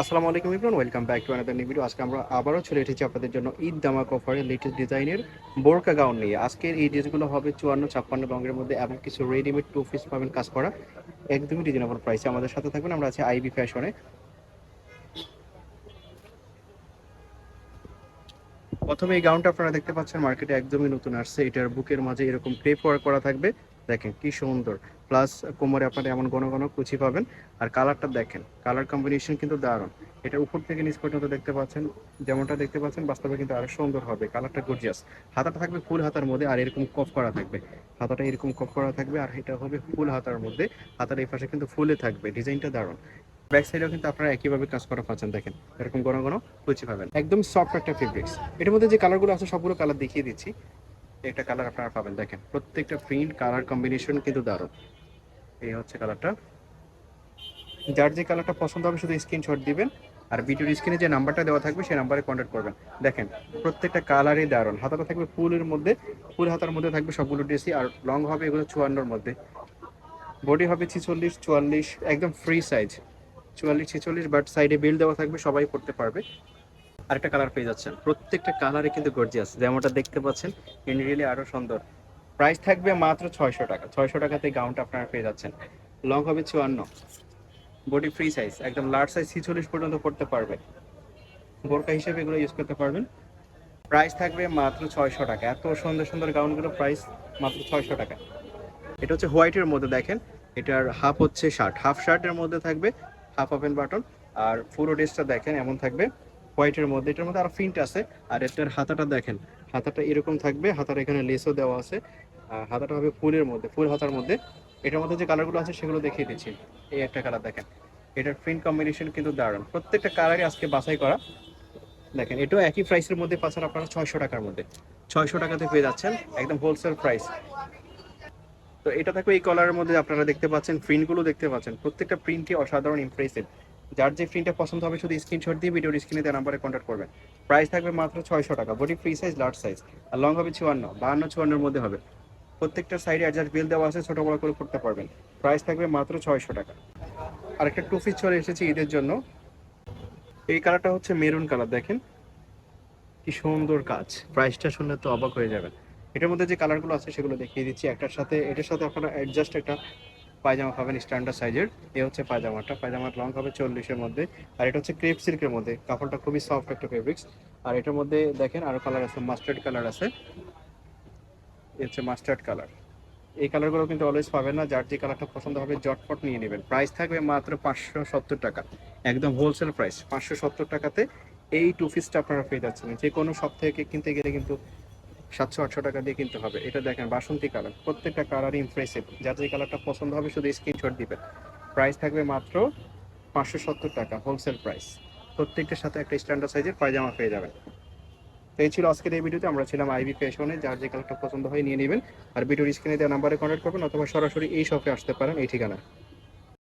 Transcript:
আসসালামু আলাইকুম everyone, welcome back to another new video. আজকে আমরা আবারও চলে এসেছি আপনাদের জন্য ঈদ দামাক অফারে লেটেস্ট ডিজাইনের বোরকা গাউন নিয়ে। আজকের এই ড্রেসগুলো হবে 54-56 রঙের মধ্যে এবং কিছু রেডিমেড টু পিস পাবেন কাজ করা, একদমই রিজনেবল প্রাইসে। আমাদের সাথে থাকবেন, আমরা আছি আইবি ফ্যাশনে। প্রথমে এই গাউনটা আপনারা দেখতে পাচ্ছেন মার্কেটে একদমই নতুন আসছে। এটার বুকের মাঝে এরকম ক্রেপ ওয়ার্ক করা থাকবে, দেখেন কি সুন্দর। প্লাস কোমরে আপনারা এমন ঘন ঘন কুচি পাবেন। আর কালারটা দেখেন, কালার কম্বিনেশন কিন্তু দারুণ। এটা উপর থেকে নিচ পর্যন্ত দেখতে পাচ্ছেন, যেমনটা দেখতে পাচ্ছেন বাস্তবে কিন্তু আরো সুন্দর হবে। কালারটা গর্জিয়াস। হাতাটা থাকবে ফুল হাতার মধ্যে আর এরকম কফ করা থাকবে। হাতাটা এরকম কফ করা থাকবে আর এটা হবে ফুল হাতার মধ্যে। হাতার এই পাশে কিন্তু ফুলে থাকবে, ডিজাইনটা দারুণ। ব্যাক সাইডেও কিন্তু আপনারা একইভাবে কাজ করা পাচ্ছেন, দেখেন এরকম ঘন ঘন কুচি পাবেন, একদম সফট একটা ফেব্রিক্স। এটার মধ্যে যে কালারগুলো আছে সবগুলো কালার দেখিয়ে দিচ্ছি। একটা কালার আপনারা পাবেন, দেখেন প্রত্যেকটা প্রিন্ট কালার কম্বিনেশন কিন্তু দারুণ। এই হচ্ছে কালারটা। যার যে কালারটা পছন্দ হবে শুধু স্ক্রিনশট দিবেন আর ভিডিওর স্ক্রিনে যে নাম্বারটা দেওয়া থাকবে সেই নাম্বারে কন্ট্যাক্ট করবেন। দেখেন প্রত্যেকটা কালারই দারুণ। হাতাটা থাকবে ফুলের মধ্যে, ফুল হাতার মধ্যে থাকবে সবগুলো ড্রেসই। আর লং হবে এগুলো 54-র মধ্যে। বডি হবে 46-44, একদম ফ্রি সাইজ 44-46, বাট সাইডে বিল দেওয়া থাকবে, সবাই পড়তে পারবে। আরেকটা কালার পেয়ে যাচ্ছেন, প্রত্যেকটা কালারে কিন্তু গর্জিয়াস, যেমনটা দেখতে পাচ্ছেন ইন রিয়েলি আরো সুন্দর। প্রাইস থাকবে মাত্র 600 টাকা। 600 টাকাতে গাউনটা আপনারা পেয়ে যাচ্ছেন। লং হবে 54, বডি ফ্রি সাইজ, একদম লার্জ সাইজ 46 পর্যন্ত পড়তে পারবে। বোরকা হিসেবে এগুলো ইউজ করতে পারবেন। প্রাইস থাকবে মাত্র 600 টাকা। এত সুন্দর সুন্দর গাউনগুলো প্রাইস মাত্র 600 টাকা। এটা হচ্ছে হোয়াইটের মধ্যে, দেখেন এটার হাফ হচ্ছে শার্ট, হাফ শার্টের মধ্যে থাকবে হাফ ওপেন বাটন। আর পুরো ড্রেসটা দেখেন এমন থাকবে হোয়াইটের মধ্যে। এটার মধ্যে আরো প্রিন্ট আছে। আর এটার হাতাটা দেখেন, হাতাটা এরকম থাকবে, হাতার এখানে লেসও দেওয়া আছে। আর হাতাটা হবে ফুলের মধ্যে, ফুল হাতার মধ্যে। এটার মধ্যে যে কালারগুলো আছে সেগুলো দেখিয়ে দিচ্ছি। এই একটা কালার দেখেন, এটার প্রিন্ট কম্বিনেশন কিন্তু দারুণ। প্রত্যেকটা কালারই আজকে বাছাই করা। দেখেন এটাও একই প্রাইসের মধ্যে পাচ্ছেন আপনারা 600 টাকার মধ্যে। 600 টাকাতে পেয়ে যাচ্ছেন, একদম হোলসেল প্রাইস। তো এটা থাকবে এই কলারের মধ্যে, আপনারা দেখতে পাচ্ছেন প্রিন্টগুলো দেখতে পাচ্ছেন, প্রত্যেকটা প্রিন্টই অসাধারণ ইমপ্রেসিভ। যার যে প্রিন্টটা পছন্দ হবে শুধু স্ক্রিনশট দিয়ে ভিডিওর স্ক্রিনে দেওয়া নাম্বারে কন্ট্যাক্ট করবেন। প্রাইস থাকবে মাত্র 600 টাকা। Body free size, large size. আর লং হবে 54, 52-54-এর মধ্যে হবে। প্রত্যেকটা সাইডে অ্যাডজাস্ট বিল দেওয়া আছে, ছোট বড় করে করতে পারবেন। প্রাইস থাকবে মাত্র 600 টাকা। আর একটা টু পিস চলে এসেছে ঈদের জন্য। এই কালারটা হচ্ছে মেরুন কালার, দেখেন কি সুন্দর কাজ। প্রাইসটা শুনলে তো অবাক হয়ে যাবেন। এটার মধ্যে যে কালারগুলো আছে সেগুলো দেখিয়ে দিচ্ছি। একটার সাথে এটার সাথে আপনারা অ্যাডজাস্ট একটা পায়জামা পাবেন স্ট্যান্ডার্ড সাইজের। এ হচ্ছে পায়জামাটা, পায়জামার লং হবে 40-এর মধ্যে। আর এটা হচ্ছে ক্রেপ সিল্কের মধ্যে, কাপড়টা খুবই সফট একটা ফেব্রিক্স। আর এটার মধ্যে দেখেন আরো কালার আছে, মাস্টার্ড কালার আছে। এ হচ্ছে মাস্টার্ড কালার। এই কালারগুলো কিন্তু অলওয়েজ পাবেন না, যার যে কালারটা পছন্দ হবে জটপট নিয়ে নেবেন। প্রাইস থাকবে মাত্র 570 টাকা, একদম হোলসেল প্রাইস। 570 টাকাতে এই টু পিসটা আপনারা পেয়ে যাচ্ছেন। যে কোনো সব থেকে কিনতে গেলে কিন্তু 700-800 টাকা দিয়ে কিনতে হবে। এটা দেখেন বাসন্তী কালার, প্রত্যেকটা কালারই ইমপ্রেসিভ। যার যে কালারটা পছন্দ হবে শুধু স্ক্রিনশট দিবেন। প্রাইস থাকবে মাত্র 570 টাকা, হোলসেল প্রাইস। প্রত্যেকটার সাথে একটা স্ট্যান্ডার্ড সাইজের পায়জামা পেয়ে যাবেন। তো এই ছিল আজকের এই ভিডিওতে। আমরা ছিলাম আইবি ফ্যাশনে। যার যে কালারটা পছন্দ হয় নিয়ে নেবেন। আর ভিডিওর স্ক্রিনে দেওয়া নাম্বারে কন্ট্যাক্ট করবেন অথবা সরাসরি এই শপে আসতে পারেন এই ঠিকানায়।